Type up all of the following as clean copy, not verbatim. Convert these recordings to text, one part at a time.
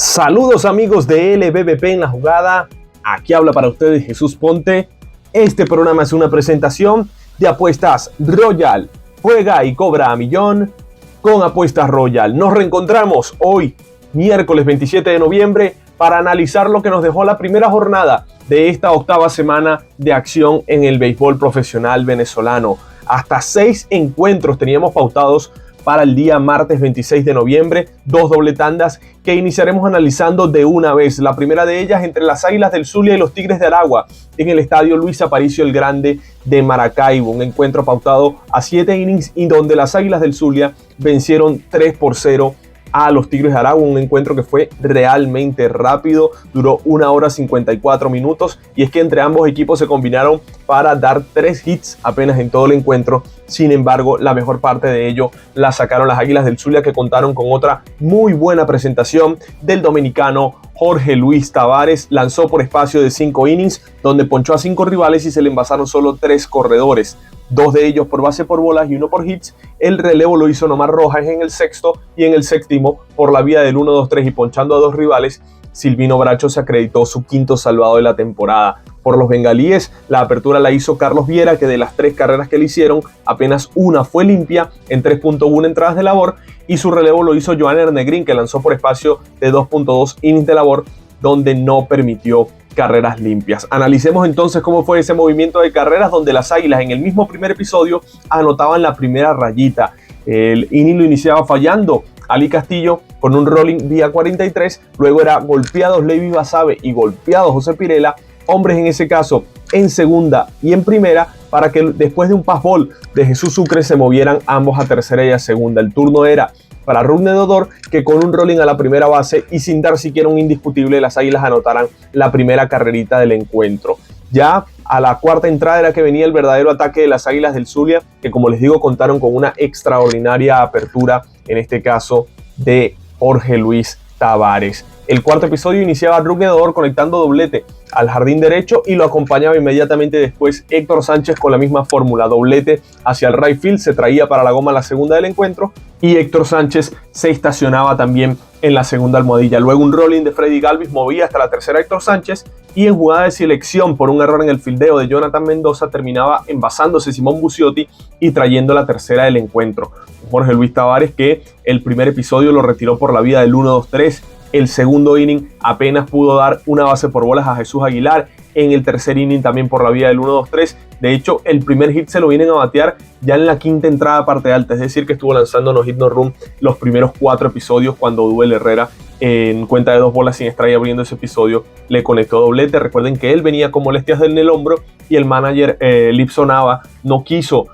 Saludos amigos de LBBP en la jugada, aquí habla para ustedes Jesús Ponte. Este programa es una presentación de Apuestas Royal. Juega y cobra a millón con Apuestas Royal. Nos reencontramos hoy, miércoles 27 de noviembre, para analizar lo que nos dejó la primera jornada de esta octava semana de acción en el béisbol profesional venezolano. Hasta 6 encuentros teníamos pautados para el día martes 26 de noviembre, 2 doble tandas que iniciaremos analizando de una vez. La primera de ellas entre las Águilas del Zulia y los Tigres de Aragua en el estadio Luis Aparicio el Grande de Maracaibo. Un encuentro pautado a 7 innings y donde las Águilas del Zulia vencieron 3-0 a los Tigres de Aragua, un encuentro que fue realmente rápido, duró 1 hora 54 minutos y es que entre ambos equipos se combinaron para dar 3 hits apenas en todo el encuentro. Sin embargo, la mejor parte de ello la sacaron las Águilas del Zulia, que contaron con otra muy buena presentación del dominicano Jorge Luis Tavares. Lanzó por espacio de 5 innings, donde ponchó a 5 rivales y se le envasaron solo 3 corredores. 2 de ellos por base por bolas y 1 por hits. El relevo lo hizo Nomar Rojas en el sexto, y en el séptimo, por la vía del 1-2-3 y ponchando a 2 rivales, Silvino Bracho se acreditó su quinto salvado de la temporada. Por los bengalíes, la apertura la hizo Carlos Viera, que de las 3 carreras que le hicieron, apenas una fue limpia en 3.1 entradas de labor, y su relevo lo hizo Johanner Negrín, que lanzó por espacio de 2.2 innings de labor, donde no permitió carreras limpias. Analicemos entonces cómo fue ese movimiento de carreras, donde las Águilas en el mismo primer episodio anotaban la primera rayita. El inning lo iniciaba fallando Ali Castillo con un rolling vía 43, luego era golpeados Levi Basabe y golpeado José Pirela, hombres en ese caso en segunda y en primera, para que después de un passball de Jesús Sucre se movieran ambos a tercera y a segunda. El turno era para Rougned Odor, que con un rolling a la primera base y sin dar siquiera un indiscutible, las Águilas anotaran la primera carrerita del encuentro. Ya a la cuarta entrada era que venía el verdadero ataque de las Águilas del Zulia, que como les digo contaron con una extraordinaria apertura, en este caso de Jorge Luis Tavares. El cuarto episodio iniciaba Rougned Odor conectando doblete al jardín derecho y lo acompañaba inmediatamente después Héctor Sánchez con la misma fórmula, doblete hacia el right field, se traía para la goma la segunda del encuentro y Héctor Sánchez se estacionaba también en la segunda almohadilla. Luego un rolling de Freddy Galvis movía hasta la tercera Héctor Sánchez, y en jugada de selección por un error en el fildeo de Jonathan Mendoza terminaba envasándose Simón Buciotti y trayendo la tercera del encuentro. Jorge Luis Tavares, que el primer episodio lo retiró por la vía del 1-2-3. El segundo inning apenas pudo dar una base por bolas a Jesús Aguilar. En el tercer inning también por la vía del 1-2-3. De hecho, el primer hit se lo vienen a batear ya en la quinta entrada parte alta. Es decir, que estuvo lanzando no hit no run los primeros 4 episodios, cuando Duel Herrera, en cuenta de 2 bolas sin strike abriendo ese episodio, le conectó doblete. Recuerden que él venía con molestias en el hombro y el manager Lipson Nava no quiso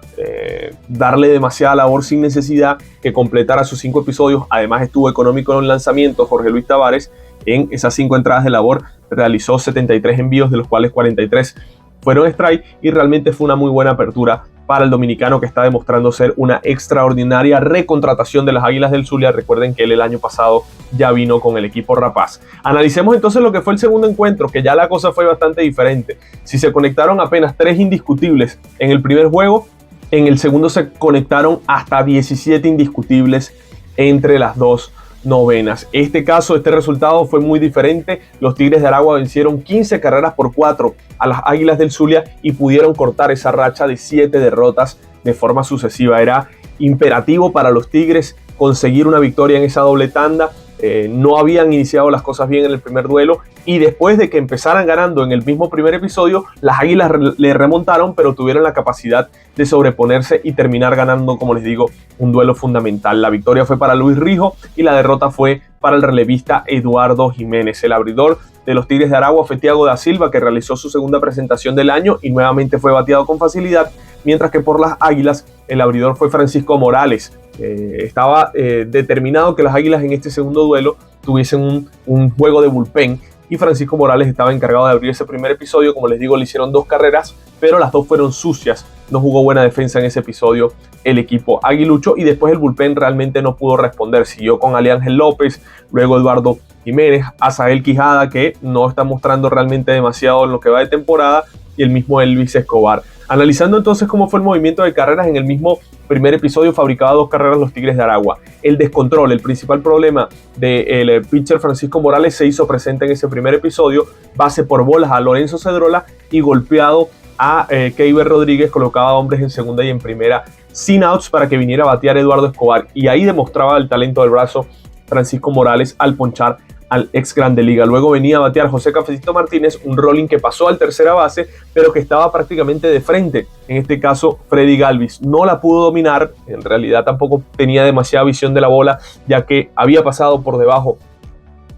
darle demasiada labor sin necesidad, que completara sus 5 episodios. Además estuvo económico en el lanzamiento. Jorge Luis Tavares en esas 5 entradas de labor realizó 73 envíos, de los cuales 43 fueron strike, y realmente fue una muy buena apertura para el dominicano, que está demostrando ser una extraordinaria recontratación de las Águilas del Zulia. Recuerden que él el año pasado ya vino con el equipo Rapaz. Analicemos entonces lo que fue el segundo encuentro, que ya la cosa fue bastante diferente. Si se conectaron apenas 3 indiscutibles en el primer juego, en el segundo se conectaron hasta 17 indiscutibles entre las dos novenas. Este resultado fue muy diferente. Los Tigres de Aragua vencieron 15 carreras por 4 a las Águilas del Zulia y pudieron cortar esa racha de 7 derrotas de forma sucesiva. Era imperativo para los Tigres conseguir una victoria en esa doble tanda. No habían iniciado las cosas bien en el primer duelo, y después de que empezaran ganando en el mismo primer episodio, las Águilas le remontaron, pero tuvieron la capacidad de sobreponerse y terminar ganando, como les digo, un duelo fundamental. La victoria fue para Luis Rijo y la derrota fue para el relevista Eduardo Jiménez. El abridor de los Tigres de Aragua fue Thiago da Silva, que realizó su segunda presentación del año y nuevamente fue bateado con facilidad, mientras que por las Águilas el abridor fue Francisco Morales. Estaba determinado que las Águilas en este segundo duelo tuviesen un juego de bullpen, y Francisco Morales estaba encargado de abrir ese primer episodio. Como les digo, le hicieron 2 carreras, pero las 2 fueron sucias. No jugó buena defensa en ese episodio el equipo aguilucho, y después el bullpen realmente no pudo responder. Siguió con Ali Ángel López, luego Eduardo Jiménez, Azael Quijada, que no está mostrando realmente demasiado en lo que va de temporada, y el mismo Elvis Escobar. Analizando entonces cómo fue el movimiento de carreras en el mismo primer episodio fabricaba 2 carreras los Tigres de Aragua. El descontrol, el principal problema del pitcher Francisco Morales se hizo presente en ese primer episodio, base por bolas a Lorenzo Cedrola y golpeado a Keiber Rodríguez, colocaba hombres en segunda y en primera sin outs para que viniera a batear Eduardo Escobar, y ahí demostraba el talento del brazo Francisco Morales al ponchar al ex Grande Liga. Luego venía a batear José Cafecito Martínez, un rolling que pasó al tercera base, pero que estaba prácticamente de frente. En este caso, Freddy Galvis no la pudo dominar, en realidad tampoco tenía demasiada visión de la bola, ya que había pasado por debajo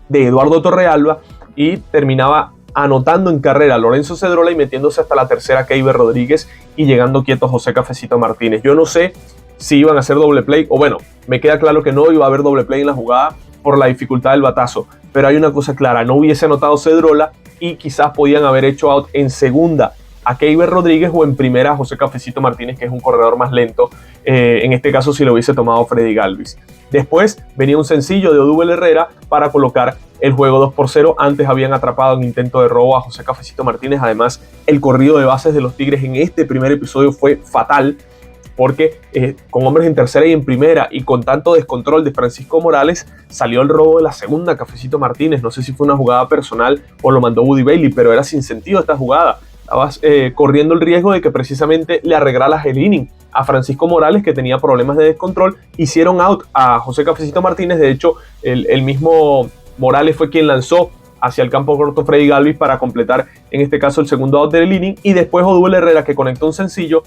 de Eduardo Torrealba y terminaba anotando en carrera a Lorenzo Cedrola y metiéndose hasta la tercera Keiber Rodríguez y llegando quieto José Cafecito Martínez. Yo no sé si iban a hacer doble play, o bueno, me queda claro que no iba a haber doble play en la jugada por la dificultad del batazo, pero hay una cosa clara: no hubiese anotado Cedrola y quizás podían haber hecho out en segunda a Keiber Rodríguez o en primera a José Cafecito Martínez, que es un corredor más lento, en este caso si lo hubiese tomado Freddy Galvis. Después venía un sencillo de Odubel Herrera para colocar el juego 2-0. Antes habían atrapado en intento de robo a José Cafecito Martínez. Además, el corrido de bases de los Tigres en este primer episodio fue fatal, porque con hombres en tercera y en primera y con tanto descontrol de Francisco Morales, salió el robo de la segunda Cafecito Martínez. No sé si fue una jugada personal o lo mandó Woody Bailey, pero era sin sentido esta jugada. Estabas corriendo el riesgo de que precisamente le arreglaras el inning a Francisco Morales, que tenía problemas de descontrol. Hicieron out a José Cafecito Martínez. De hecho, el mismo Morales fue quien lanzó hacia el campo corto Freddy Galvis para completar en este caso el segundo out del inning, y después Odubel Herrera, que conectó un sencillo,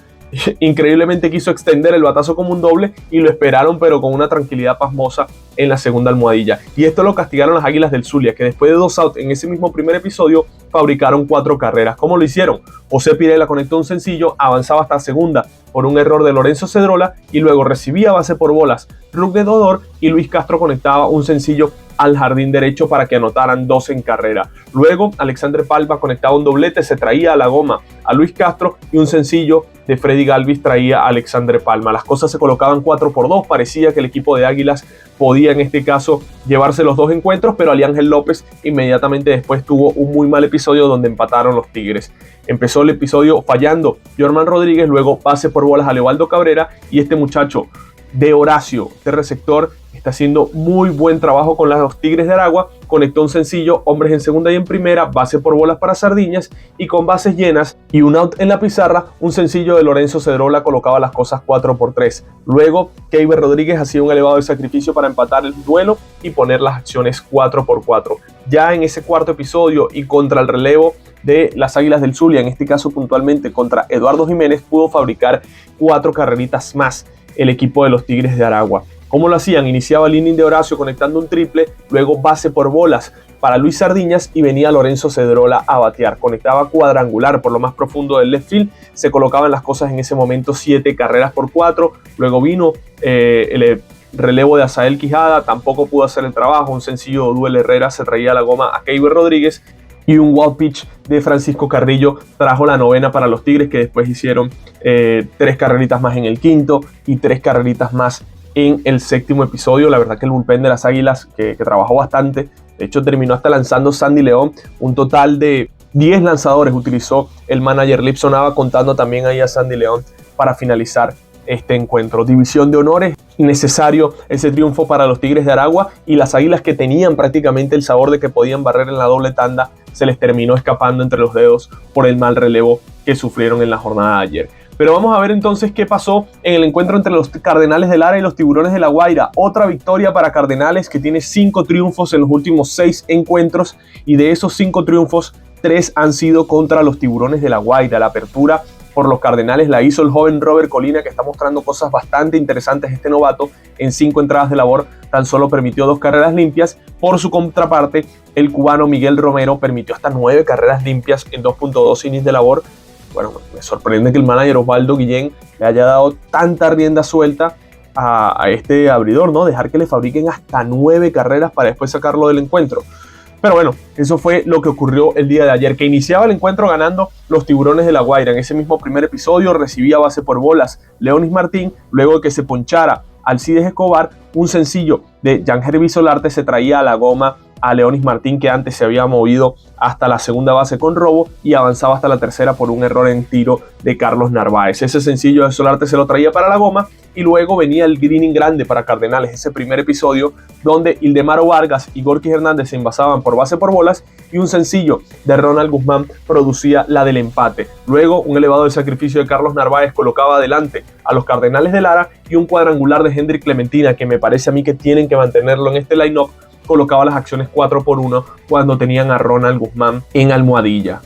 increíblemente quiso extender el batazo como un doble y lo esperaron, pero con una tranquilidad pasmosa en la segunda almohadilla. Y esto lo castigaron las Águilas del Zulia, que después de 2 outs en ese mismo primer episodio fabricaron 4 carreras. ¿Cómo lo hicieron? José Pirela conectó un sencillo, avanzaba hasta segunda por un error de Lorenzo Cedrola y luego recibía base por bolas Rugg de Dodor, y Luis Castro conectaba un sencillo al jardín derecho para que anotaran 2 en carrera. Luego Alexandre Palma conectaba un doblete, se traía a la goma a Luis Castro, y un sencillo de Freddy Galvis traía a Alexandre Palma. Las cosas se colocaban 4-2, parecía que el equipo de Águilas podía en este caso llevarse los 2 encuentros, pero Aliángel López inmediatamente después tuvo un muy mal episodio donde empataron los Tigres. Empezó el episodio fallando Jorman Rodríguez, luego pase por bolas a Leobaldo Cabrera, y este muchacho de Horacio, de receptor, está haciendo muy buen trabajo con los Tigres de Aragua. Conectó un sencillo, hombres en segunda y en primera, base por bolas para Sardiñas, y con bases llenas y un out en la pizarra, un sencillo de Lorenzo Cedrola colocaba las cosas 4-3. Luego Keiber Rodríguez hacía un elevado de sacrificio para empatar el duelo y poner las acciones 4-4. Ya en ese cuarto episodio y contra el relevo de las Águilas del Zulia, en este caso puntualmente contra Eduardo Jiménez, pudo fabricar 4 carreritas más el equipo de los Tigres de Aragua. ¿Cómo lo hacían? Iniciaba el inning de Horacio conectando un triple, luego base por bolas para Luis Sardiñas y venía Lorenzo Cedrola a batear. Conectaba cuadrangular por lo más profundo del left field, se colocaban las cosas en ese momento 7 carreras por 4. Luego vino el relevo de Azael Quijada, tampoco pudo hacer el trabajo. Un sencillo de Odubel Herrera se traía a la goma a Keiber Rodríguez, y un wild pitch de Francisco Carrillo trajo la novena para los Tigres, que después hicieron 3 carreritas más en el quinto y 3 carreritas más en el séptimo episodio. La verdad que el bullpen de las Águilas que trabajó bastante. De hecho, terminó hasta lanzando Sandy León. Un total de 10 lanzadores utilizó el manager Lipson Nava, contando también ahí a Sandy León para finalizar este encuentro. División de honores, necesario ese triunfo para los Tigres de Aragua, y las Águilas, que tenían prácticamente el sabor de que podían barrer en la doble tanda, se les terminó escapando entre los dedos por el mal relevo que sufrieron en la jornada de ayer. Pero vamos a ver entonces qué pasó en el encuentro entre los Cardenales de Lara y los Tiburones de La Guaira. Otra victoria para Cardenales, que tiene 5 triunfos en los últimos 6 encuentros, y de esos 5 triunfos, 3 han sido contra los Tiburones de La Guaira. La apertura por los Cardenales la hizo el joven Robert Colina, que está mostrando cosas bastante interesantes. Este novato, en 5 entradas de labor, tan solo permitió 2 carreras limpias. Por su contraparte, el cubano Miguel Romero permitió hasta 9 carreras limpias en 2.2 innings de labor. Bueno, me sorprende que el manager Osvaldo Guillén le haya dado tanta rienda suelta a este abridor, ¿no? Dejar que le fabriquen hasta 9 carreras para después sacarlo del encuentro. Pero bueno, eso fue lo que ocurrió el día de ayer, que iniciaba el encuentro ganando los Tiburones de La Guaira. En ese mismo primer episodio recibía base por bolas Leonis Martín, luego de que se ponchara Alcides Escobar. Un sencillo de Jan Herby Solarte se traía a la goma a Leonis Martín, que antes se había movido hasta la segunda base con robo y avanzaba hasta la tercera por un error en tiro de Carlos Narváez. Ese sencillo de Solarte se lo traía para la goma y luego venía el greening grande para Cardenales, ese primer episodio donde Ildemaro Vargas y Gorky Hernández se envasaban por base por bolas y un sencillo de Ronald Guzmán producía la del empate. Luego un elevado de sacrificio de Carlos Narváez colocaba adelante a los Cardenales de Lara y un cuadrangular de Hendrik Clementina, que me parece a mí que tienen que mantenerlo en este line-up, colocaba las acciones 4-1 cuando tenían a Ronald Guzmán en almohadilla.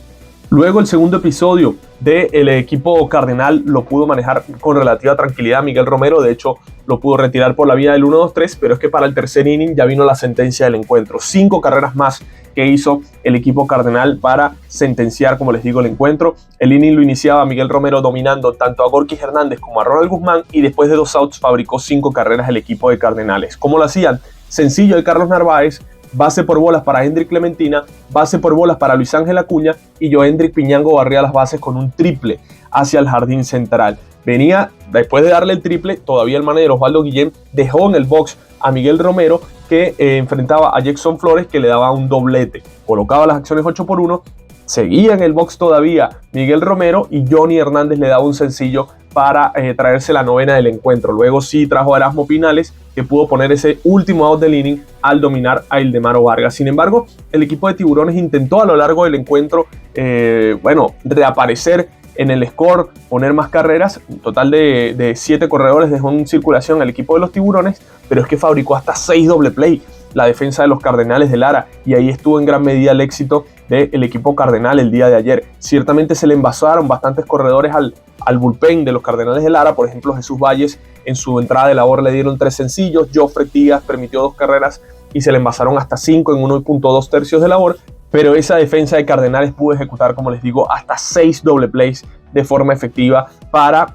Luego el segundo episodio del equipo cardenal lo pudo manejar con relativa tranquilidad Miguel Romero. De hecho lo pudo retirar por la vía del 1-2-3, pero es que para el tercer inning ya vino la sentencia del encuentro. 5 carreras más que hizo el equipo cardenal para sentenciar, como les digo, el encuentro. El inning lo iniciaba Miguel Romero dominando tanto a Gorky Hernández como a Ronald Guzmán, y después de 2 outs fabricó 5 carreras el equipo de Cardenales. ¿Cómo lo hacían? Sencillo de Carlos Narváez, base por bolas para Hendrik Clementina, base por bolas para Luis Ángel Acuña, y Joendrick Piñango barría las bases con un triple hacia el jardín central. Venía, después de darle el triple, todavía el manager Osvaldo Guillén dejó en el box a Miguel Romero, que enfrentaba a Jackson Flores, que le daba un doblete. Colocaba las acciones 8-1, seguía en el box todavía Miguel Romero y Johnny Hernández le daba un sencillo para traerse la novena del encuentro. Luego sí trajo a Erasmo Pinales, que pudo poner ese último out del inning al dominar a Ildemaro Vargas. Sin embargo, el equipo de Tiburones intentó a lo largo del encuentro reaparecer en el score, poner más carreras. Un total de 7 corredores dejó en circulación el equipo de los Tiburones, pero es que fabricó hasta 6 doble play la defensa de los Cardenales de Lara, y ahí estuvo en gran medida el éxito del equipo cardenal el día de ayer. Ciertamente se le envasaron bastantes corredores al bullpen de los Cardenales de Lara. Por ejemplo, Jesús Valles en su entrada de labor le dieron 3 sencillos, Jofre Tigas permitió 2 carreras y se le envasaron hasta 5 en 1.2 tercios de labor, pero esa defensa de Cardenales pudo ejecutar, como les digo, hasta 6 doble plays de forma efectiva para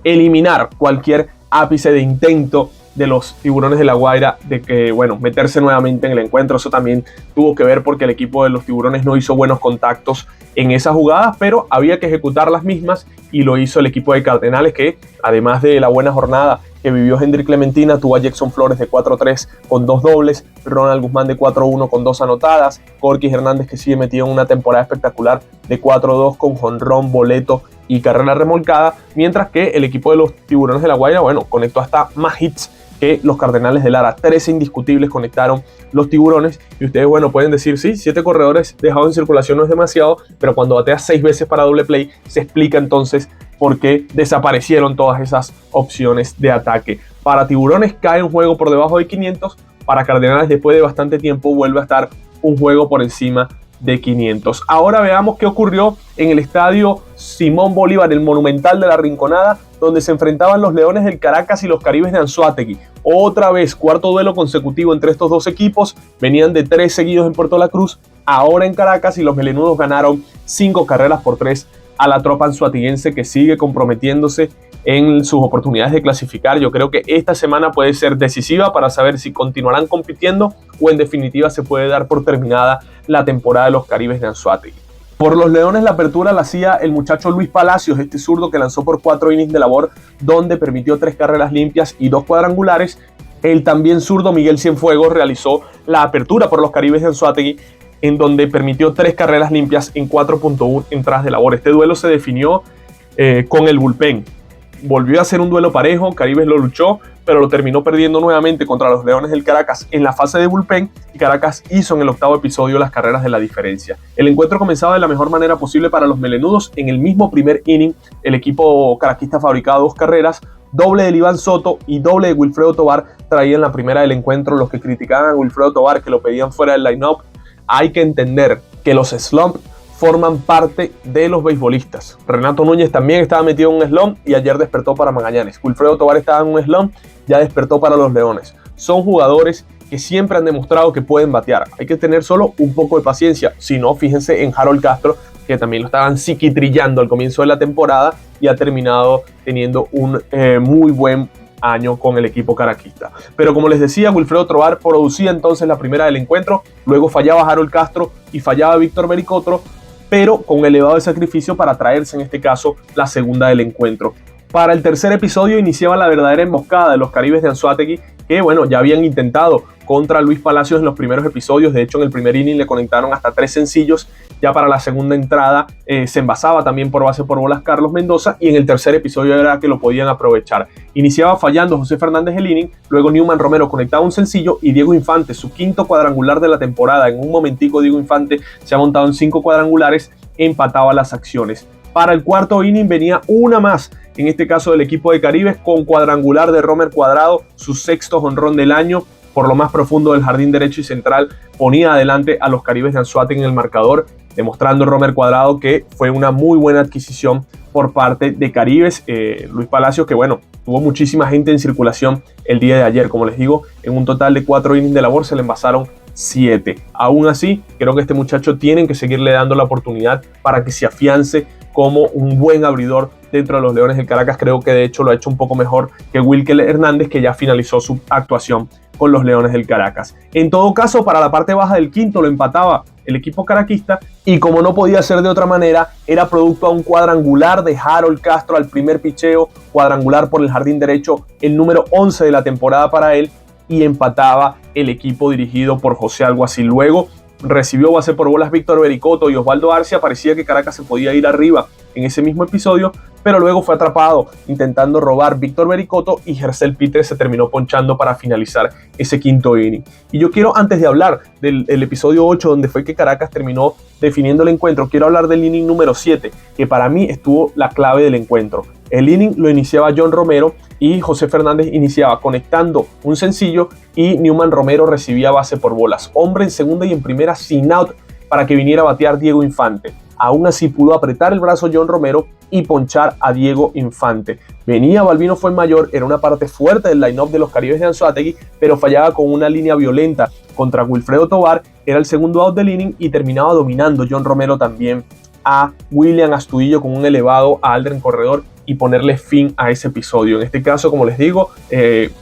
eliminar cualquier ápice de intento de los Tiburones de La Guaira de que, meterse nuevamente en el encuentro. Eso también tuvo que ver porque el equipo de los Tiburones no hizo buenos contactos en esas jugadas, pero había que ejecutar las mismas y lo hizo el equipo de Cardenales, que además de la buena jornada que vivió Hendrik Clementina, tuvo a Jackson Flores de 4-3 con 2 dobles, Ronald Guzmán de 4-1 con 2 anotadas, Gorky Hernández, que sigue metido en una temporada espectacular, de 4-2 con jonrón, boleto y carrera remolcada, mientras que el equipo de los Tiburones de La Guaira, conectó hasta más hits que los Cardenales de Lara. 13 indiscutibles conectaron los Tiburones, y ustedes pueden decir, sí, 7 corredores dejados en circulación no es demasiado, pero cuando bateas 6 veces para doble play, se explica entonces por qué desaparecieron todas esas opciones de ataque. Para Tiburones cae un juego por debajo de 500, para Cardenales después de bastante tiempo vuelve a estar un juego por encima de 500. Ahora veamos qué ocurrió en el estadio Simón Bolívar, el Monumental de la Rinconada, donde se enfrentaban los Leones del Caracas y los Caribes de Anzoátegui. Otra vez, cuarto duelo consecutivo entre estos dos equipos. Venían de 3 seguidos en Puerto La Cruz, ahora en Caracas, y los melenudos ganaron 5 carreras por 3 a la tropa anzoatiguense, que sigue comprometiéndose en sus oportunidades de clasificar. Yo creo que esta semana puede ser decisiva para saber si continuarán compitiendo o en definitiva se puede dar por terminada la temporada de los Caribes de Anzoátegui. Por los Leones la apertura la hacía el muchacho Luis Palacios, este zurdo que lanzó por 4 innings de labor, donde permitió 3 carreras limpias y 2 cuadrangulares. El también zurdo Miguel Cienfuegos realizó la apertura por los Caribes de Anzoátegui, en donde permitió 3 carreras limpias en 4.1 entradas de labor. Este duelo se definió con el bullpen. Volvió a ser un duelo parejo, Caribes lo luchó, pero lo terminó perdiendo nuevamente contra los Leones del Caracas en la fase de bullpen, y Caracas hizo en el 8º episodio las carreras de la diferencia. El encuentro comenzaba de la mejor manera posible para los melenudos. En el mismo primer inning, el equipo caraquista fabricaba 2 carreras, doble de Iván Soto y doble de Wilfredo Tovar traían la primera del encuentro. Los que criticaban a Wilfredo Tovar, que lo pedían fuera del line-up, hay que entender que los slumps forman parte de los beisbolistas. Renato Núñez también estaba metido en un slump y ayer despertó para Magallanes. Wilfredo Tovar estaba en un slump, ya despertó para los Leones. Son jugadores que siempre han demostrado que pueden batear. Hay que tener solo un poco de paciencia. Si no, fíjense en Harold Castro, que también lo estaban psiquitrillando al comienzo de la temporada y ha terminado teniendo un muy buen año con el equipo caraquista. Pero como les decía, Wilfredo Tovar producía entonces la primera del encuentro, luego fallaba Harold Castro y fallaba Víctor Bericotro, pero con elevado de sacrificio para traerse en este caso la segunda del encuentro. Para el tercer episodio iniciaba la verdadera emboscada de los Caribes de Anzoátegui, que bueno, ya habían intentado contra Luis Palacios en los primeros episodios. De hecho, en el primer inning le conectaron hasta 3 sencillos. Ya para la segunda entrada se envasaba también por base por bolas Carlos Mendoza, y en el tercer episodio era que lo podían aprovechar. Iniciaba fallando José Fernández el inning, luego Newman Romero conectaba un sencillo y Diego Infante, su quinto cuadrangular de la temporada. En un momentico Diego Infante se ha montado en 5 cuadrangulares, empataba las acciones. Para el cuarto inning venía una más, en este caso del equipo de Caribes, con cuadrangular de Romer Cuadrado, su sexto jonrón del año. Por lo más profundo del jardín derecho y central ponía adelante a los Caribes de Anzoátegui en el marcador, demostrando Romer Cuadrado que fue una muy buena adquisición por parte de Caribes. Luis Palacios, que bueno, tuvo muchísima gente en circulación el día de ayer. Como les digo, en un total de 4 innings de labor se le envasaron 7. Aún así, creo que este muchacho tienen que seguirle dando la oportunidad para que se afiance como un buen abridor dentro de los Leones del Caracas. Creo que de hecho lo ha hecho un poco mejor que Wilker Hernández, que ya finalizó su actuación con los Leones del Caracas. En todo caso, para la parte baja del quinto lo empataba el equipo caraquista, y como no podía ser de otra manera, era producto a un cuadrangular de Harold Castro al primer picheo, cuadrangular por el jardín derecho, el número 11 de la temporada para él, y empataba el equipo dirigido por José Alguacil. Luego recibió base por bolas Víctor Vericoto y Osvaldo Arcia. Parecía que Caracas se podía ir arriba en ese mismo episodio, pero luego fue atrapado intentando robar Víctor Vericoto, y Gercel Pitre se terminó ponchando para finalizar ese quinto inning. Y yo quiero, antes de hablar del episodio 8, donde fue que Caracas terminó definiendo el encuentro, quiero hablar del inning número 7, que para mí estuvo la clave del encuentro. El inning lo iniciaba John Romero y José Fernández iniciaba conectando un sencillo, y Newman Romero recibía base por bolas. Hombre en segunda y en primera sin out para que viniera a batear Diego Infante. Aún así pudo apretar el brazo John Romero y ponchar a Diego Infante. Venía Balbino Fuenmayor, era una parte fuerte del line-up de los Caribes de Anzoátegui, pero fallaba con una línea violenta contra Wilfredo Tovar. Era el segundo out del inning y terminaba dominando John Romero también a William Astudillo con un elevado a Aldrin Corredor, y ponerle fin a ese episodio. En este caso, como les digo,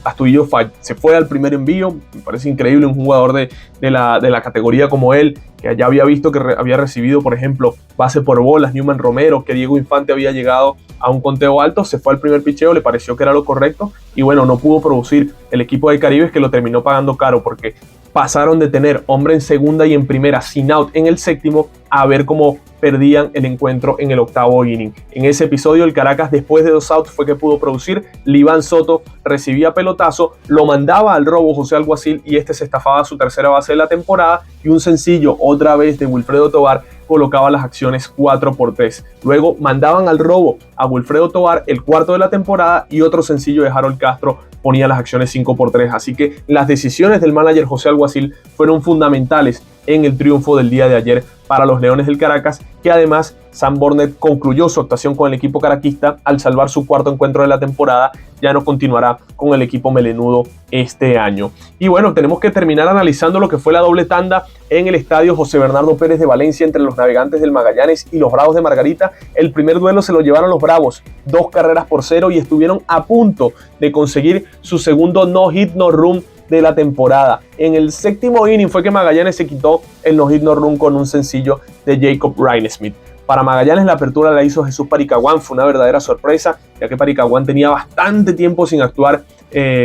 Astudillo se fue al primer envío. Me parece increíble un jugador de la categoría como él, que ya había visto que había recibido, por ejemplo, base por bolas Newman Romero, que Diego Infante había llegado a un conteo alto. Se fue al primer picheo, le pareció que era lo correcto, y bueno, no pudo producir el equipo de Caribes, que lo terminó pagando caro, porque pasaron de tener hombre en segunda y en primera sin out en el séptimo a ver cómo perdían el encuentro en el octavo inning. En ese episodio el Caracas, después de 2 outs, fue que pudo producir. Liván Soto recibía pelotazo, lo mandaba al robo José Alguacil, y este se estafaba su tercera base de la temporada, y un sencillo otra vez de Wilfredo Tovar colocaba las acciones 4-3. Luego mandaban al robo a Wilfredo Tovar, el cuarto de la temporada, y otro sencillo de Harold Castro ponía las acciones 5-3. Así que las decisiones del manager José Alguacil fueron fundamentales en el triunfo del día de ayer para los Leones del Caracas, que además Sam Burnett concluyó su actuación con el equipo caraquista al salvar su cuarto encuentro de la temporada. Ya no continuará con el equipo melenudo este año. Y bueno, tenemos que terminar analizando lo que fue la doble tanda en el estadio José Bernardo Pérez de Valencia entre los Navegantes del Magallanes y los Bravos de Margarita. El primer duelo se lo llevaron los Bravos, 2-0, y estuvieron a punto de conseguir su segundo no hit no run de la temporada. En el séptimo inning fue que Magallanes se quitó el no hit no run con un sencillo de Jacob Rhinesmith. Para Magallanes la apertura la hizo Jesús Paricaguán. Fue una verdadera sorpresa, ya que Paricaguán tenía bastante tiempo sin actuar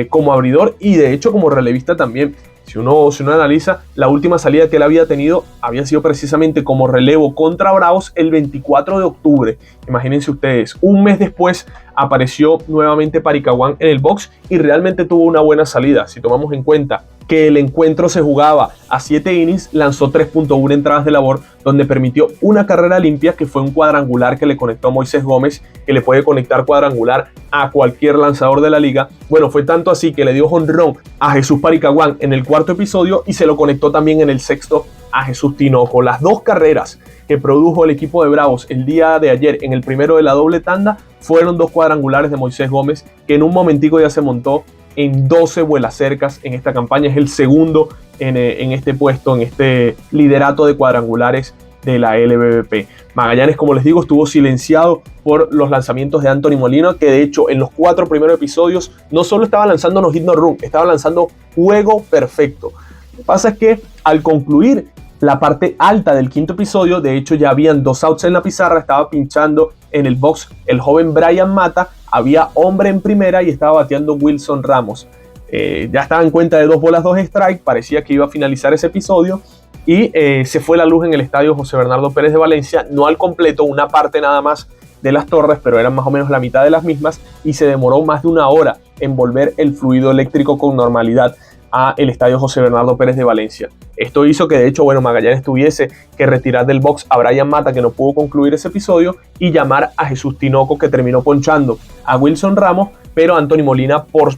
como abridor, y de hecho como relevista también. Si uno analiza, la última salida que él había tenido había sido precisamente como relevo contra Bravos el 24 de octubre. Imagínense ustedes, un mes después apareció nuevamente Paricaguán en el box y realmente tuvo una buena salida. Si tomamos en cuenta que el encuentro se jugaba a 7 innings, lanzó 3.1 entradas de labor, donde permitió una carrera limpia, que fue un cuadrangular que le conectó a Moisés Gómez, que le puede conectar cuadrangular a cualquier lanzador de la liga. Bueno, fue tanto así que le dio jonrón a Jesús Paricaguán en el cuarto episodio, y se lo conectó también en el sexto a Jesús Tinoco. Las 2 carreras que produjo el equipo de Bravos el día de ayer en el primero de la doble tanda fueron 2 cuadrangulares de Moisés Gómez, que en un momentico ya se montó en 12 vuelacercas en esta campaña. Es el segundo en este puesto, en este liderato de cuadrangulares de la LBBP. Magallanes, como les digo, estuvo silenciado por los lanzamientos de Anthony Molina, que de hecho en los 4 primeros episodios no solo estaba lanzando no hit no run, estaba lanzando juego perfecto. Lo que pasa es que al concluir la parte alta del quinto episodio, de hecho ya habían 2 outs en la pizarra, estaba pinchando en el box el joven Brian Mata, había hombre en primera y estaba bateando Wilson Ramos. Ya estaba en cuenta de 2 bolas, 2 strikes, parecía que iba a finalizar ese episodio y se fue la luz en el estadio José Bernardo Pérez de Valencia, no al completo, una parte nada más de las torres, pero eran más o menos la mitad de las mismas, y se demoró más de 1 hora en volver el fluido eléctrico con normalidad a el estadio José Bernardo Pérez de Valencia. Esto hizo que de hecho, Magallanes tuviese que retirar del box a Brian Mata, que no pudo concluir ese episodio, y llamar a Jesús Tinoco, que terminó ponchando a Wilson Ramos, pero Anthony Molina, por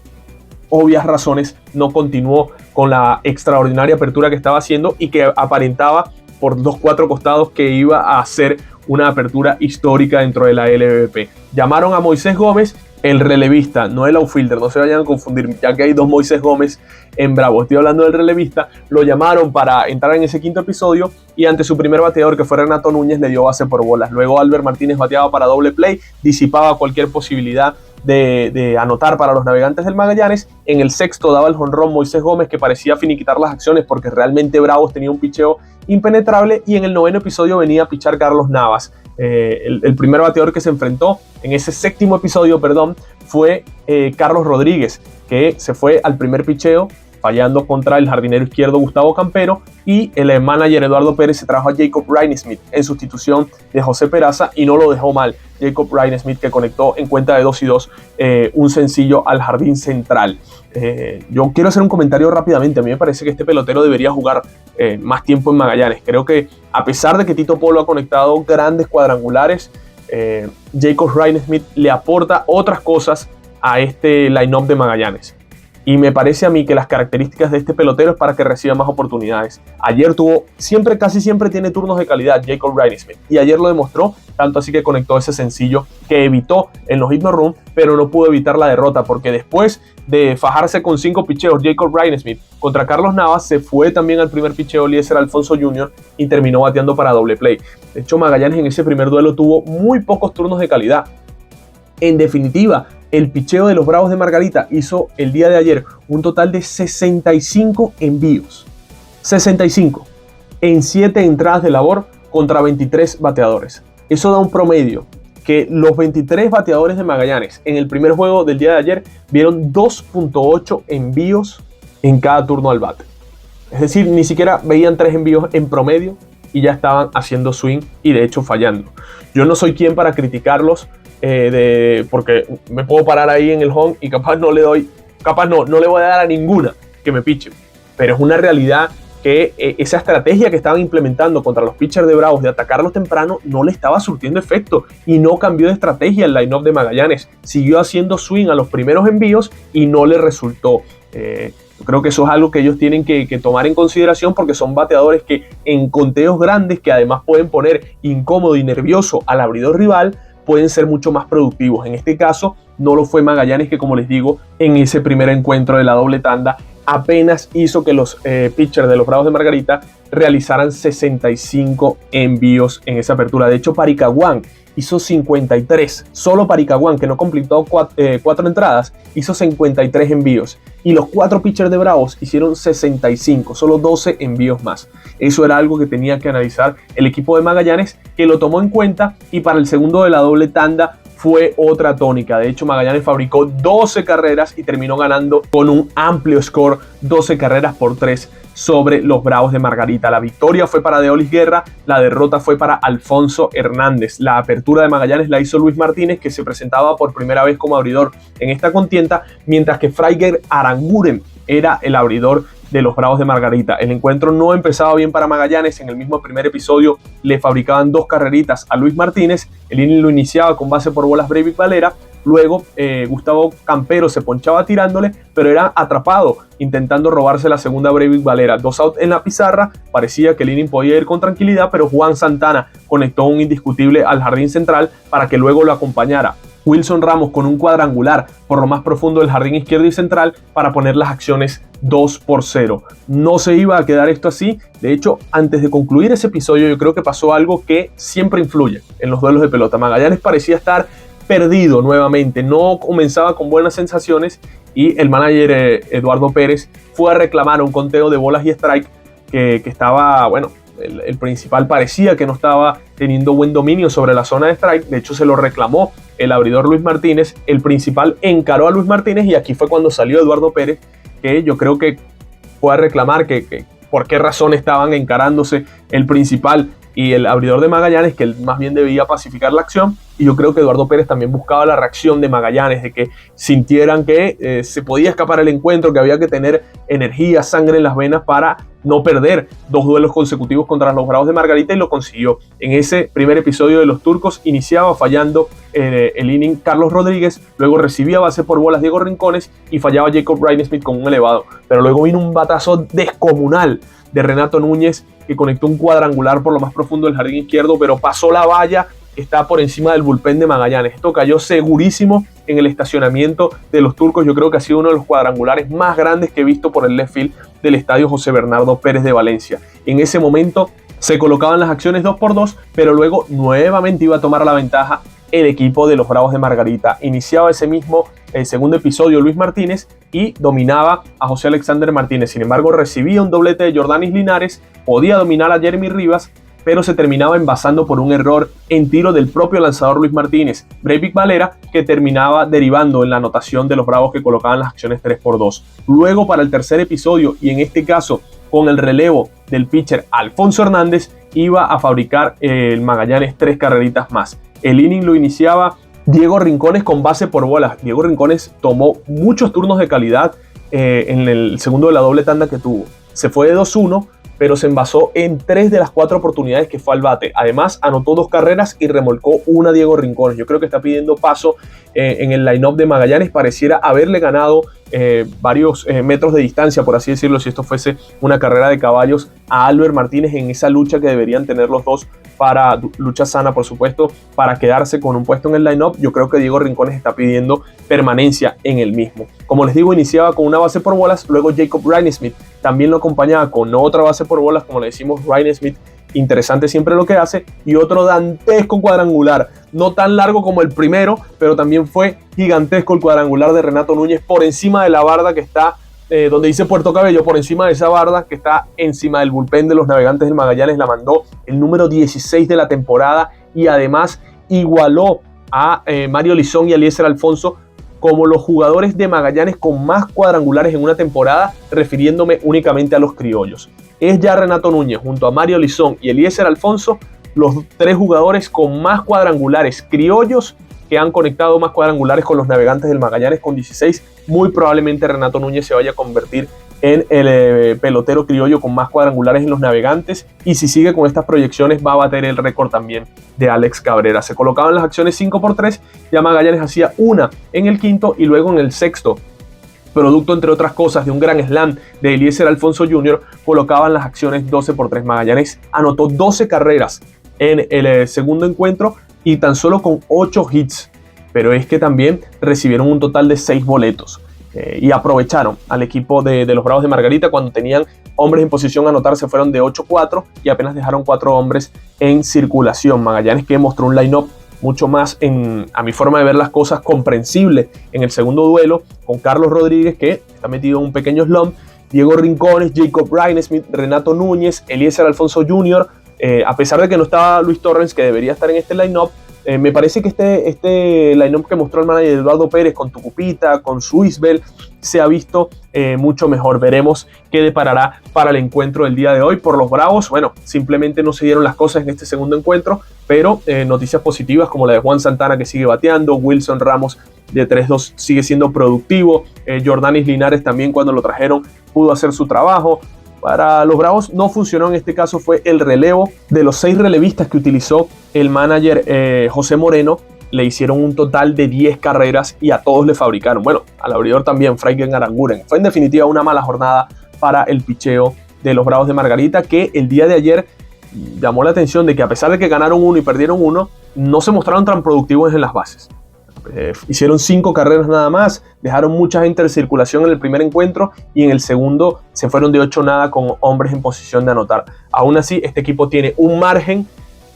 obvias razones, no continuó con la extraordinaria apertura que estaba haciendo y que aparentaba por 2-4 costados que iba a hacer una apertura histórica dentro de la LVP. Llamaron a Moisés Gómez, el relevista, no el outfielder, no se vayan a confundir, ya que hay 2 Moisés Gómez en Bravo. Estoy hablando del relevista. Lo llamaron para entrar en ese 5º episodio y ante su primer bateador, que fue Renato Núñez, le dio base por bolas. Luego Albert Martínez bateaba para doble play, disipaba cualquier posibilidad de anotar para los Navegantes del Magallanes. En el 6º daba el jonrón Moisés Gómez, que parecía finiquitar las acciones porque realmente Bravos tenía un picheo impenetrable, y en el 9º episodio venía a pichar Carlos Navas. El primer bateador que se enfrentó en ese 7º episodio, fue Carlos Rodríguez, que se fue al primer picheo fallando contra el jardinero izquierdo Gustavo Campero, y el manager Eduardo Pérez se trajo a Jacob Ryan-Smith en sustitución de José Peraza, y no lo dejó mal Jacob Ryan-Smith, que conectó en cuenta de 2-2 un sencillo al jardín central. Yo quiero hacer un comentario rápidamente. A mí me parece que este pelotero debería jugar más tiempo en Magallanes. Creo que a pesar de que Tito Polo ha conectado grandes cuadrangulares, Jacob Ryan-Smith le aporta otras cosas a este line-up de Magallanes. Y me parece a mí que las características de este pelotero es para que reciba más oportunidades. Ayer casi siempre tiene turnos de calidad Jacob Ryan-Smith, y ayer lo demostró, tanto así que conectó ese sencillo que evitó en los hit no run, pero no pudo evitar la derrota, porque después de fajarse con 5 picheos Jacob Ryan-Smith contra Carlos Navas, se fue también al primer picheo Eliezer Alfonso Jr. y terminó bateando para doble play. De hecho, Magallanes en ese primer duelo tuvo muy pocos turnos de calidad. En definitiva, el picheo de los Bravos de Margarita hizo el día de ayer un total de 65 envíos. 65 en 7 entradas de labor contra 23 bateadores. Eso da un promedio que los 23 bateadores de Magallanes en el primer juego del día de ayer vieron 2.8 envíos en cada turno al bate. Es decir, ni siquiera veían 3 envíos en promedio y ya estaban haciendo swing y de hecho fallando. Yo no soy quien para criticarlos, porque me puedo parar ahí en el home y capaz no le voy a dar a ninguna que me piche, pero es una realidad que esa estrategia que estaban implementando contra los pitchers de Bravos de atacarlos temprano no le estaba surtiendo efecto, y no cambió de estrategia el line-up de Magallanes. Siguió haciendo swing a los primeros envíos y no le resultó. Yo creo que eso es algo que ellos tienen que tomar en consideración, porque son bateadores que en conteos grandes, que además pueden poner incómodo y nervioso al abridor rival, pueden ser mucho más productivos. En este caso no lo fue Magallanes, que como les digo, en ese primer encuentro de la doble tanda apenas hizo que los pitchers de los Bravos de Margarita realizaran 65 envíos en esa apertura. De hecho, Paricaguán hizo 53. Solo Paricaguán, que no completó 4 entradas, hizo 53 envíos. Y los 4 pitchers de Bravos hicieron 65, solo 12 envíos más. Eso era algo que tenía que analizar el equipo de Magallanes, que lo tomó en cuenta, y para el segundo de la doble tanda fue otra tónica. De hecho, Magallanes fabricó 12 carreras y terminó ganando con un amplio score, 12 carreras por 3 sobre los Bravos de Margarita. La victoria fue para Deolis Guerra, la derrota fue para Alfonso Hernández. La apertura de Magallanes la hizo Luis Martínez, que se presentaba por primera vez como abridor en esta contienda, mientras que Freiger Aranguren era el abridor de los Bravos de Margarita. El encuentro no empezaba bien para Magallanes. En el mismo primer episodio le fabricaban 2 carreritas a Luis Martínez. El inning lo iniciaba con base por bolas Breivik Valera. Luego Gustavo Campero se ponchaba tirándole, pero era atrapado intentando robarse la segunda Breivik Valera. 2 outs en la pizarra. Parecía que el inning podía ir con tranquilidad, pero Juan Santana conectó un indiscutible al jardín central para que luego lo acompañara Wilson Ramos con un cuadrangular por lo más profundo del jardín izquierdo y central para poner las acciones 2-0. No se iba a quedar esto así. De hecho, antes de concluir ese episodio, yo creo que pasó algo que siempre influye en los duelos de pelota. Magallanes parecía estar perdido nuevamente, no comenzaba con buenas sensaciones, y el manager Eduardo Pérez fue a reclamar un conteo de bolas y strike que estaba, el principal parecía que no estaba teniendo buen dominio sobre la zona de strike. De hecho, se lo reclamó el abridor Luis Martínez. El principal encaró a Luis Martínez y aquí fue cuando salió Eduardo Pérez, que yo creo que fue a reclamar que por qué razón estaban encarándose el principal y el abridor de Magallanes, que él más bien debía pacificar la acción. Y yo creo que Eduardo Pérez también buscaba la reacción de Magallanes, de que sintieran que se podía escapar el encuentro, que había que tener energía, sangre en las venas para no perder 2 duelos consecutivos contra los Bravos de Margarita, y lo consiguió. En ese primer episodio de los Turcos iniciaba fallando el inning Carlos Rodríguez, luego recibía base por bolas Diego Rincones y fallaba Jacob Ryan-Smith con un elevado. Pero luego vino un batazo descomunal de Renato Núñez, que conectó un cuadrangular por lo más profundo del jardín izquierdo, pero pasó la valla que está por encima del bullpen de Magallanes. Esto cayó segurísimo en el estacionamiento de los Turcos. Yo creo que ha sido uno de los cuadrangulares más grandes que he visto por el left field del estadio José Bernardo Pérez de Valencia. En ese momento se colocaban las acciones 2-2, pero luego nuevamente iba a tomar la ventaja el equipo de los Bravos de Margarita. Iniciaba ese mismo segundo episodio Luis Martínez y dominaba a José Alexander Martínez. Sin embargo, recibía un doblete de Jordanis Linares, podía dominar a Jeremy Rivas, pero se terminaba envasando por un error en tiro del propio lanzador Luis Martínez, Breivik Valera, que terminaba derivando en la anotación de los Bravos, que colocaban las acciones 3-2. Luego, para el tercer episodio, y en este caso con el relevo del pitcher Alfonso Hernández, iba a fabricar el Magallanes 3 carreritas más. El inning lo iniciaba Diego Rincones con base por bolas. Diego Rincones tomó muchos turnos de calidad en el segundo de la doble tanda que tuvo. Se fue de 2-1, pero se envasó en 3 de las 4 oportunidades que fue al bate. Además, anotó 2 carreras y remolcó una Diego Rincones. Yo creo que está pidiendo paso en el line-up de Magallanes. Pareciera haberle ganado varios metros de distancia, por así decirlo, si esto fuese una carrera de caballos, a Albert Martínez en esa lucha que deberían tener los dos, para lucha sana, por supuesto, para quedarse con un puesto en el line-up. Yo creo que Diego Rincones está pidiendo permanencia en el mismo. Como les digo, iniciaba con una base por bolas, luego Jacob Ryan-Smith también lo acompañaba con otra base por bolas, como le decimos, Ryan-Smith, interesante siempre lo que hace, y otro dantesco cuadrangular, no tan largo como el primero, pero también fue gigantesco el cuadrangular de Renato Núñez por encima de la barda que está donde dice Puerto Cabello, por encima de esa barda que está encima del bullpen de los Navegantes del Magallanes. La mandó el número 16 de la temporada y además igualó a Mario Lizón y Eliezer Alfonso como los jugadores de Magallanes con más cuadrangulares en una temporada, refiriéndome únicamente a los criollos. Es ya Renato Núñez junto a Mario Lizón y Eliezer Alfonso los 3 jugadores con más cuadrangulares criollos que han conectado más cuadrangulares con los Navegantes del Magallanes, con 16. Muy probablemente Renato Núñez se vaya a convertir en el pelotero criollo con más cuadrangulares en los Navegantes, y si sigue con estas proyecciones va a bater el récord también de Alex Cabrera. Se colocaban las acciones 5-3, ya Magallanes hacía una en el quinto y luego en el sexto, producto entre otras cosas de un gran slam de Eliezer Alfonso Jr., colocaban las acciones 12-3. Magallanes anotó 12 carreras en el segundo encuentro y tan solo con 8 hits, pero es que también recibieron un total de 6 boletos y aprovecharon al equipo de los Bravos de Margarita. Cuando tenían hombres en posición a anotar, se fueron de 8-4 y apenas dejaron 4 hombres en circulación. Magallanes, que mostró un line-up mucho más, a mi forma de ver las cosas, comprensible en el segundo duelo, con Carlos Rodríguez, que está metido en un pequeño slump, Diego Rincones, Jacob Ryan-Smith, Renato Núñez, Eliezer Alfonso Jr., a pesar de que no estaba Luis Torrens, que debería estar en este line-up. Me parece que este line-up que mostró el manager Eduardo Pérez, con Tucupita, con Suizbel, se ha visto mucho mejor. Veremos qué deparará para el encuentro del día de hoy. Por los Bravos, bueno, simplemente no se dieron las cosas en este segundo encuentro, pero noticias positivas como la de Juan Santana, que sigue bateando, Wilson Ramos de 3-2 sigue siendo productivo, Jordanis Linares también, cuando lo trajeron, pudo hacer su trabajo. Para los Bravos no funcionó en este caso, fue el relevo. De los 6 relevistas que utilizó el manager José Moreno, le hicieron un total de 10 carreras y a todos le fabricaron. Bueno, al abridor también, Fraiken Aranguren. Fue en definitiva una mala jornada para el picheo de los Bravos de Margarita, que el día de ayer llamó la atención de que, a pesar de que ganaron 1 y perdieron 1, no se mostraron tan productivos en las bases. Hicieron 5 carreras nada más, dejaron mucha gente en circulación en el primer encuentro y en el segundo se fueron de 8 nada con hombres en posición de anotar. Aún así, este equipo tiene un margen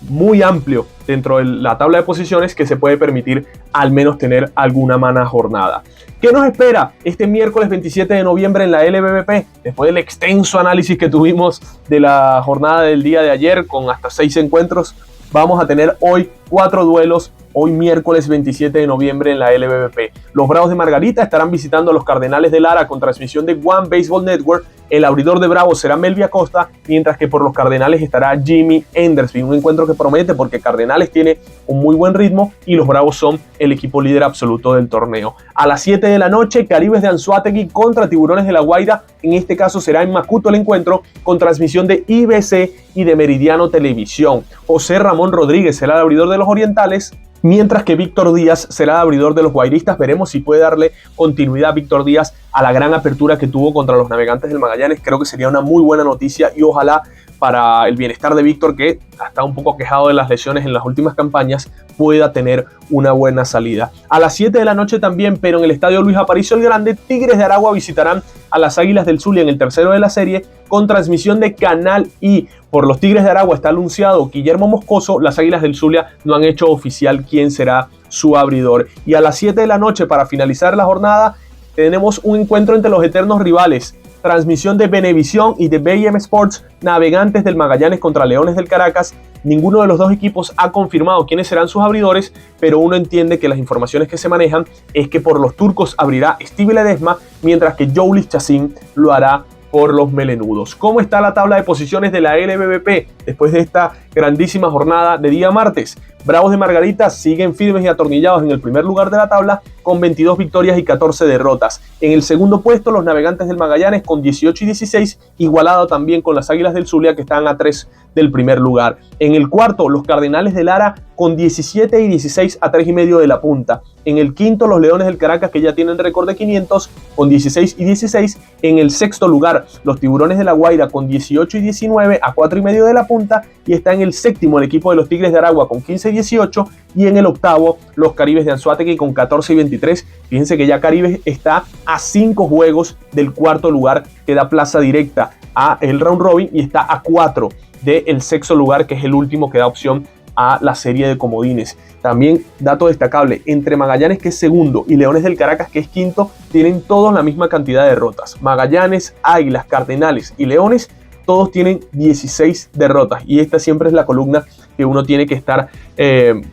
muy amplio dentro de la tabla de posiciones que se puede permitir al menos tener alguna mala jornada. ¿Qué nos espera este miércoles 27 de noviembre en la LBBP? Después del extenso análisis que tuvimos de la jornada del día de ayer con hasta 6 encuentros, vamos a tener hoy 4 duelos. Hoy miércoles 27 de noviembre en la LBBP. Los Bravos de Margarita estarán visitando a los Cardenales de Lara con transmisión de One Baseball Network. El abridor de Bravos será Melvin Acosta, mientras que por los Cardenales estará Jimmy Endersby. Un encuentro que promete porque Cardenales tiene un muy buen ritmo y los Bravos son el equipo líder absoluto del torneo. A las 7 de la noche, Caribes de Anzoátegui contra Tiburones de La Guaira. En este caso será en Macuto el encuentro con transmisión de IBC y de Meridiano Televisión. José Ramón Rodríguez será el abridor de los Orientales, mientras que Víctor Díaz será el abridor de los guairistas. Veremos si puede darle continuidad a Víctor Díaz a la gran apertura que tuvo contra los Navegantes del Magallanes. Creo que sería una muy buena noticia y ojalá para el bienestar de Víctor, que está un poco quejado de las lesiones en las últimas campañas, pueda tener una buena salida. A las 7 de la noche también, pero en el estadio Luis Aparicio el Grande, Tigres de Aragua visitarán a las Águilas del Zulia en el tercero de la serie con transmisión de Canal I. Por los Tigres de Aragua está anunciado Guillermo Moscoso. Las Águilas del Zulia no han hecho oficial quién será su abridor. Y a las 7 de la noche, para finalizar la jornada, tenemos un encuentro entre los eternos rivales. Transmisión de Venevisión y de BM Sports, Navegantes del Magallanes contra Leones del Caracas. Ninguno de los dos equipos ha confirmado quiénes serán sus abridores, pero uno entiende que las informaciones que se manejan es que por los turcos abrirá Steve Ledesma, mientras que Jhoulys Chacín lo hará por los melenudos. ¿Cómo está la tabla de posiciones de la LBBP después de esta grandísima jornada de día martes? Bravos de Margarita siguen firmes y atornillados en el primer lugar de la tabla con 22 victorias y 14 derrotas. En el segundo puesto, los Navegantes del Magallanes con 18 y 16, igualado también con las Águilas del Zulia que están a 3 del primer lugar. En el cuarto, los Cardenales de Lara con 17 y 16 a 3,5 de la punta. En el quinto, los Leones del Caracas, que ya tienen récord de 500 con 16 y 16. En el sexto lugar, los Tiburones de La Guaira con 18 y 19 a 4,5 de la punta. Y está en el séptimo el equipo de los Tigres de Aragua con 15 y 18. Y en el octavo, los Caribes de Anzoátegui con 14 y 23. Fíjense que ya Caribes está a 5 juegos del cuarto lugar, que da plaza directa a el round robin, y está a 4 del sexto lugar, que es el último que da opción a la serie de comodines. También, dato destacable, entre Magallanes, que es segundo, y Leones del Caracas, que es quinto, tienen todos la misma cantidad de derrotas. Magallanes, Águilas, Cardenales y Leones, todos tienen 16 derrotas, y esta siempre es la columna que uno tiene que estar,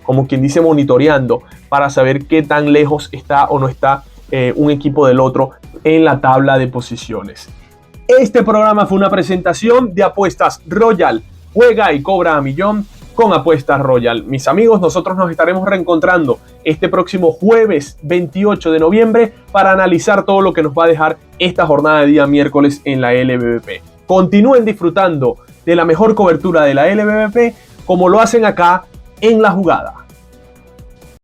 como quien dice, monitoreando para saber qué tan lejos está o no está un equipo del otro en la tabla de posiciones. Este programa fue una presentación de Apuestas Royal. Juega y cobra a millón con Apuestas Royal. Mis amigos, nosotros nos estaremos reencontrando este próximo jueves 28 de noviembre para analizar todo lo que nos va a dejar esta jornada de día miércoles en la LBBP. Continúen disfrutando de la mejor cobertura de la LBBP como lo hacen acá en La Jugada.